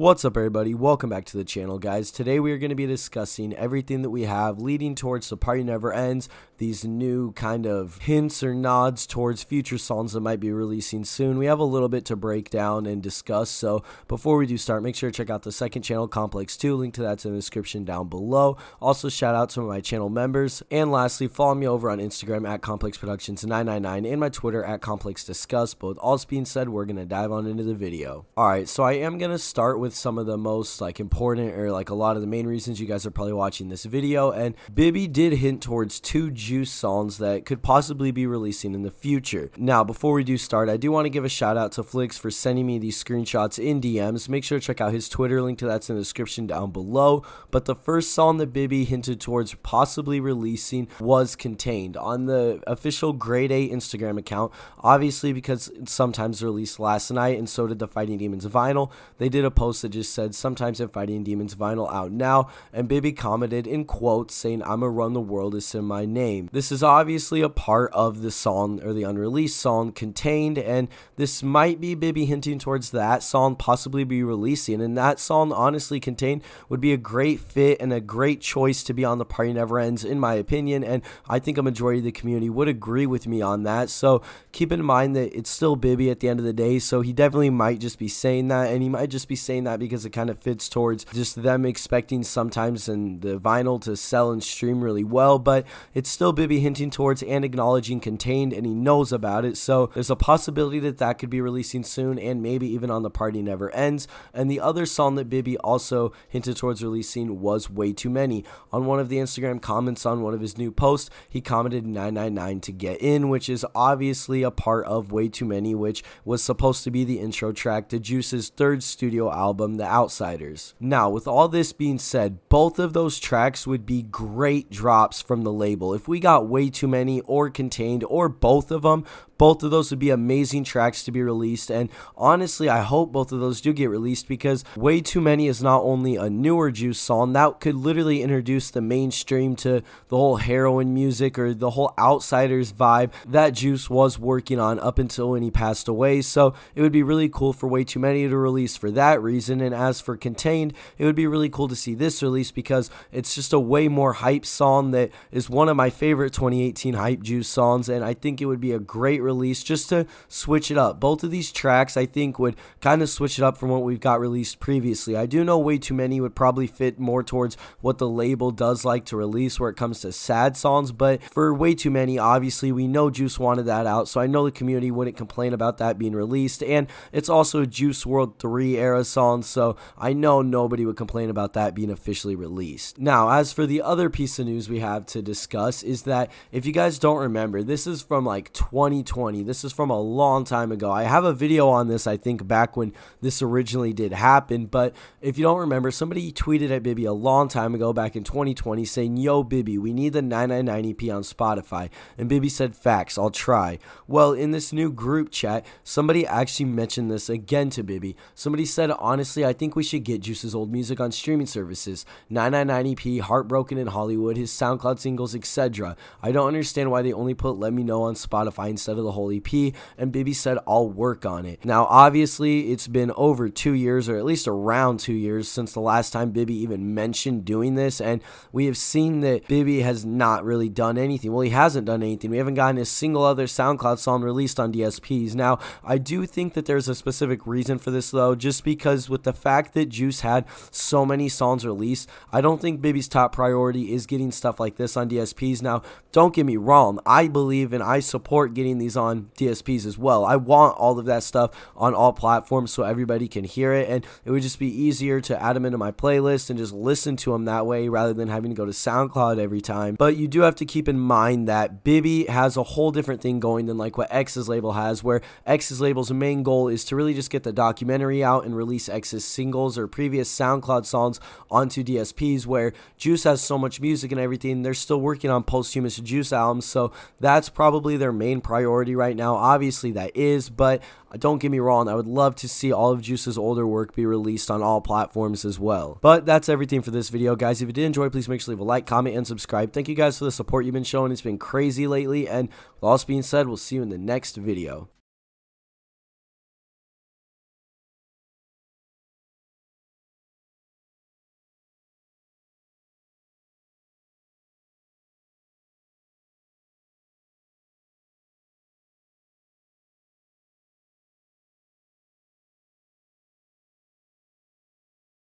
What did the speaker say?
What's up everybody, welcome back to the channel guys. Today we are going to be discussing everything that we have leading towards The Party Never Ends, these new kind of hints or nods towards future songs that might be releasing soon. We have a little bit to break down and discuss, so before we do start, make sure to check out the second channel, Complex 2, link to that's in the description down below. Also shout out to my channel members, and lastly follow me over on Instagram at ComplexProductions999 and my Twitter at ComplexDiscuss. But with all this being said, we're going to dive on into the video. Alright, so I am going to start with some of the most important, or a lot of the main reasons you guys are probably watching this video, and Bibby did hint towards two Juice songs that could possibly be releasing in the future. Now before we do start, I do want to give a shout out to Flix for sending me these screenshots in DMs. Make sure to check out his Twitter, link to that's in the description down below. But the first song that Bibby hinted towards possibly releasing was Contained on the official Grade A Instagram account, obviously because it's sometimes released last night, and so did the Fighting Demons vinyl. They did a post that just said sometimes if Fighting Demons vinyl out now, and Bibby commented in quotes saying "I'ma run the world is in my name." This is obviously a part of the song, or the unreleased song Contained, and this might be Bibby hinting towards that song possibly be releasing, and that song, honestly, Contained, would be a great fit and a great choice to be on The Party Never Ends in my opinion, and I think a majority of the community would agree with me on that. So keep in mind that it's still Bibby at the end of the day, so he definitely might just be saying that, and he might just be saying that because it kind of fits towards just them expecting sometimes and the vinyl to sell and stream really well. But it's still Bibby hinting towards and acknowledging Contained, and he knows about it, so there's a possibility that that could be releasing soon, and maybe even on The Party Never Ends. And the other song that Bibby also hinted towards releasing was Way Too Many. On one of the Instagram comments on one of his new posts, he commented 999 to get in, which is obviously a part of Way Too Many, which was supposed to be the intro track to Juice's third studio album, The Outsiders. Now, with all this being said, both of those tracks would be great drops from the label. If we got Way Too Many or Contained, or both of them, both of those would be amazing tracks to be released, and honestly I hope both of those do get released, because Way Too Many is not only a newer Juice song that could literally introduce the mainstream to the whole heroin music or the whole Outsiders vibe that Juice was working on up until when he passed away. So it would be really cool for Way Too Many to release for that reason, and as for Contained, it would be really cool to see this release because it's just a way more hype song that is one of my favorite 2018 hype Juice songs, and I think it would be a great release just to switch it up. Both of these tracks I think would kind of switch it up from what we've got released previously. I do know Way Too Many would probably fit more towards what the label does like to release where it comes to sad songs, but for Way Too Many, obviously we know Juice wanted that out, so I know the community wouldn't complain about that being released, and it's also a Juice WRLD 3 era song, so I know nobody would complain about that being officially released. Now, as for the other piece of news we have to discuss is that, if you guys don't remember, this is from 2020. This is from a long time ago. I have a video on this, I think, back when this originally did happen, but if you don't remember, somebody tweeted at Bibby a long time ago back in 2020 saying, "Yo Bibby, we need the 999EP on Spotify," and Bibby said, "Facts, I'll try." Well, in this new group chat, somebody actually mentioned this again to Bibby. Somebody said, "Honestly, I think we should get Juice's old music on streaming services, 999EP, Heartbroken in Hollywood, his SoundCloud singles, etc. I don't understand why they only put Let Me Know on Spotify instead of the whole EP," and Bibby said, "I'll work on it." Now, obviously, it's been over 2 years, or at least around 2 years, since the last time Bibby even mentioned doing this, and we have seen that Bibby has not really done anything. Well, he hasn't done anything. We haven't gotten a single other SoundCloud song released on DSPs. Now, I do think that there's a specific reason for this, though, just because with the fact that Juice had so many songs released, I don't think Bibby's top priority is getting stuff like this on DSPs. Now, don't get me wrong, I believe and I support getting these on DSPs as well. I want all of that stuff on all platforms so everybody can hear it, and it would just be easier to add them into my playlist and just listen to them that way rather than having to go to SoundCloud every time. But you do have to keep in mind that Bibby has a whole different thing going than what X's label has, where X's label's main goal is to really just get the documentary out and release X's singles or previous SoundCloud songs onto DSPs, where Juice has so much music and everything, they're still working on posthumous Juice albums, so that's probably their main priority right now. Obviously that is, but don't get me wrong, I would love to see all of Juice's older work be released on all platforms as well. But that's everything for this video, guys. If you did enjoy, please make sure to leave a like, comment, and subscribe. Thank you guys for the support you've been showing. It's been crazy lately, and with all this being said, we'll see you in the next video.